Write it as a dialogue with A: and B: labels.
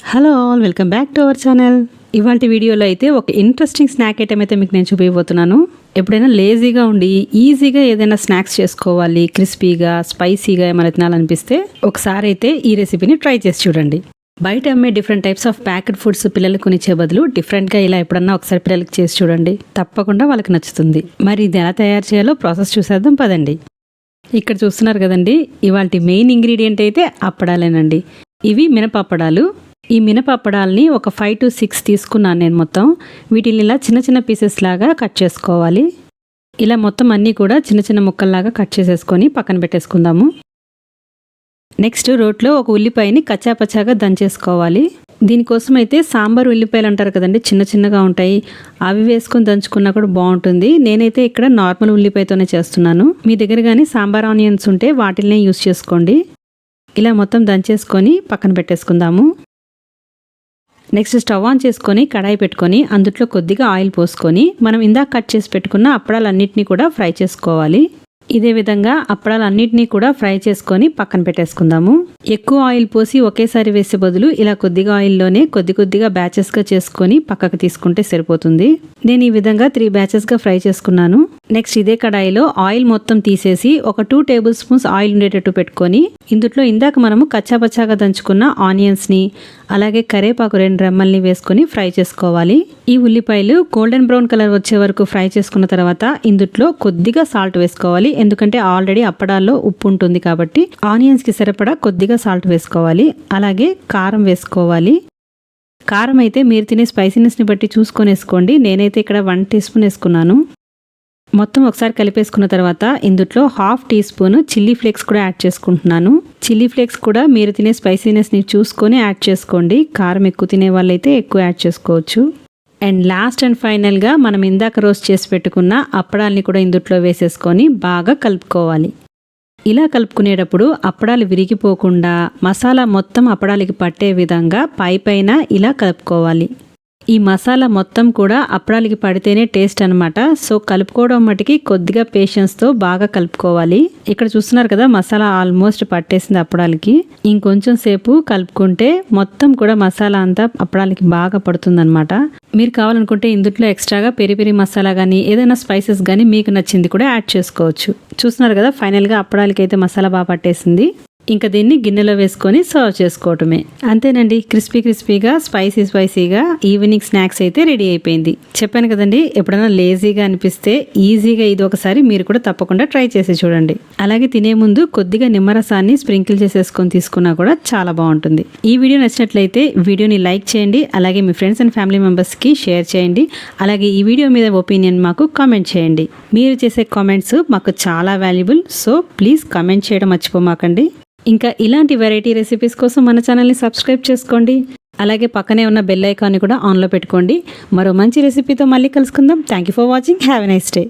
A: Hello all, welcome back to our channel. ఇవాళ వీడియోలో అయితే ఒక ఇంట్రెస్టింగ్ స్నాక్ ఐటమ్ అయితే మీకు నేను చూపించబోతున్నాను. ఎప్పుడైనా లేజీగా ఉండి ఈజీగా ఏదైనా స్నాక్స్ చేసుకోవాలి, క్రిస్పీగా స్పైసీగా ఏమైనా తినాలనిపిస్తే ఒకసారి అయితే ఈ రెసిపీని ట్రై చేసి చూడండి. బయట అమ్మే different types of packet foods పిల్లలకు కొనిచ్చే బదులు డిఫరెంట్గా ఇలా ఎప్పుడన్నా ఒకసారి పిల్లలకి చేసి చూడండి, తప్పకుండా వాళ్ళకి నచ్చుతుంది. మరి ఇది ఎలా తయారు చేయాలో ప్రాసెస్ చూసేద్దాం పదండి. ఇక్కడ చూస్తున్నారు కదండి, ఇవాళ మెయిన్ ఇంగ్రీడియంట్ అయితే అప్పడాలేనండి. ఇవి మినపప్పడాలు. ఈ మినపప్పడాలని ఒక 5 to 6 తీసుకున్నాను నేను మొత్తం. వీటిని ఇలా చిన్న చిన్న పీసెస్ లాగా కట్ చేసుకోవాలి. ఇలా మొత్తం అన్నీ కూడా చిన్న చిన్న ముక్కల్లాగా కట్ చేసేసుకొని పక్కన పెట్టేసుకుందాము. నెక్స్ట్ రోట్లో ఒక ఉల్లిపాయని కచ్చాపచ్చాగా దంచేసుకోవాలి. దీనికోసం అయితే సాంబార్ ఉల్లిపాయలు అంటారు కదండి, చిన్న చిన్నగా ఉంటాయి, అవి వేసుకొని దంచుకున్నా కూడా బాగుంటుంది. నేనైతే ఇక్కడ నార్మల్ ఉల్లిపాయతోనే చేస్తున్నాను. మీ దగ్గర కానీ సాంబార్ ఆనియన్స్ ఉంటే వాటిల్నే యూస్ చేసుకోండి. ఇలా మొత్తం దంచేసుకొని పక్కన పెట్టేసుకుందాము. నెక్స్ట్ స్టవ్ ఆన్ చేసుకొని కడాయి పెట్టుకొని అందులో కొద్దిగా ఆయిల్ పోసుకొని మనం ఇందాక కట్ చేసి పెట్టుకున్న అప్పడాలన్నింటినీ కూడా ఫ్రై చేసుకోవాలి. ఇదే విధంగా అప్పడాలన్నింటినీ కూడా ఫ్రై చేసుకొని పక్కన పెట్టేసుకుందాము. ఎక్కువ ఆయిల్ పోసి ఒకేసారి వేసే బదులు ఇలా కొద్దిగా ఆయిల్లోనే కొద్ది కొద్దిగా బ్యాచెస్గా చేసుకొని పక్కకు తీసుకుంటే సరిపోతుంది. నేను ఈ విధంగా 3 బ్యాచెస్గా ఫ్రై చేసుకున్నాను. నెక్స్ట్ ఇదే కడాయిలో ఆయిల్ మొత్తం తీసేసి ఒక 2 టేబుల్ స్పూన్స్ ఆయిల్ ఉండేటట్టు పెట్టుకొని ఇందులో ఇందాక మనము కచ్చాపచ్చాగా దంచుకున్న ఆనియన్స్ని అలాగే కరేపాకు 2 రెమ్మల్ని వేసుకొని ఫ్రై చేసుకోవాలి. ఈ ఉల్లిపాయలు గోల్డెన్ బ్రౌన్ కలర్ వచ్చే వరకు ఫ్రై చేసుకున్న తర్వాత ఇందులో కొద్దిగా సాల్ట్ వేసుకోవాలి. ఎందుకంటే ఆల్రెడీ అప్పడాల్లో ఉప్పు ఉంటుంది కాబట్టి ఆనియన్స్కి సరిపడా కొద్దిగా సాల్ట్ వేసుకోవాలి. అలాగే కారం వేసుకోవాలి. కారం అయితే మీరు తినే స్పైసీనెస్ని బట్టి చూసుకొని వేసుకోండి. నేనైతే ఇక్కడ 1 టీ స్పూన్ వేసుకున్నాను. మొత్తం ఒకసారి కలిపేసుకున్న తర్వాత ఇందులో 1/2 టీ స్పూన్ చిల్లీ ఫ్లేక్స్ కూడా యాడ్ చేసుకుంటున్నాను. చిల్లీ ఫ్లేక్స్ కూడా మీరు తినే స్పైసీనెస్ని చూసుకొని యాడ్ చేసుకోండి. కారం ఎక్కువ తినే వాళ్ళైతే ఎక్కువ యాడ్ చేసుకోవచ్చు. అండ్ లాస్ట్ అండ్ ఫైనల్గా మనం ఇందాక రోస్ట్ చేసి పెట్టుకున్న అప్పడాల్ని కూడా ఇందులో వేసేసుకొని బాగా కలుపుకోవాలి. ఇలా కలుపుకునేటప్పుడు అప్పడాలు విరిగిపోకుండా మసాలా మొత్తం అప్పడాలకి పట్టే విధంగా పైన ఇలా కలుపుకోవాలి. ఈ మసాలా మొత్తం కూడా అప్పడాలకి పడితేనే టేస్ట్ అనమాట. సో కలుపుకోవడం మటుకి కొద్దిగా పేషెన్స్తో బాగా కలుపుకోవాలి. ఇక్కడ చూస్తున్నారు కదా, మసాలా ఆల్మోస్ట్ పట్టేసింది అప్పడాలకి. ఇంకొంచెం సేపు కలుపుకుంటే మొత్తం కూడా మసాలా అంతా అప్పడాలకి బాగా పడుతుందన్నమాట. మీరు కావాలనుకుంటే ఇందులో ఎక్స్ట్రాగా పెరి మసాలా కానీ ఏదైనా స్పైసెస్ కానీ మీకు నచ్చింది కూడా యాడ్ చేసుకోవచ్చు. చూస్తున్నారు కదా, ఫైనల్గా అప్పడాలకి అయితే మసాలా బాగా పట్టేసింది. ఇంకా దీన్ని గిన్నెలో వేసుకొని సర్వ్ చేసుకోవటమే. అంతేనండి, క్రిస్పీగా స్పైసీగా ఈవినింగ్ స్నాక్స్ అయితే రెడీ అయిపోయింది. చెప్పాను కదండి, ఎప్పుడైనా లేజీగా అనిపిస్తే ఈజీగా ఇది ఒకసారి మీరు కూడా తప్పకుండా ట్రై చేసి చూడండి. అలాగే తినే ముందు కొద్దిగా నిమ్మరసాన్ని స్ప్రింకిల్ చేసేసుకొని తీసుకున్నా కూడా చాలా బాగుంటుంది. ఈ వీడియో నచ్చినట్లయితే వీడియోని లైక్ చేయండి. అలాగే మీ ఫ్రెండ్స్ అండ్ ఫ్యామిలీ మెంబర్స్కి షేర్ చేయండి. అలాగే ఈ వీడియో మీద ఒపీనియన్ మాకు కామెంట్ చేయండి. మీరు చేసే కామెంట్స్ మాకు చాలా వాల్యుబుల్. సో ప్లీజ్ కామెంట్ చేయడం మర్చిపోమాకండి. ఇంకా ఇలాంటి వెరైటీ రెసిపీస్ కోసం మన ఛానల్ని సబ్స్క్రైబ్ చేసుకోండి. అలాగే పక్కనే ఉన్న బెల్ ఐకాన్ని కూడా ఆన్లో పెట్టుకోండి. మరో మంచి రెసిపీతో మళ్ళీ కలుసుకుందాం. Thank you for watching. Have a nice day.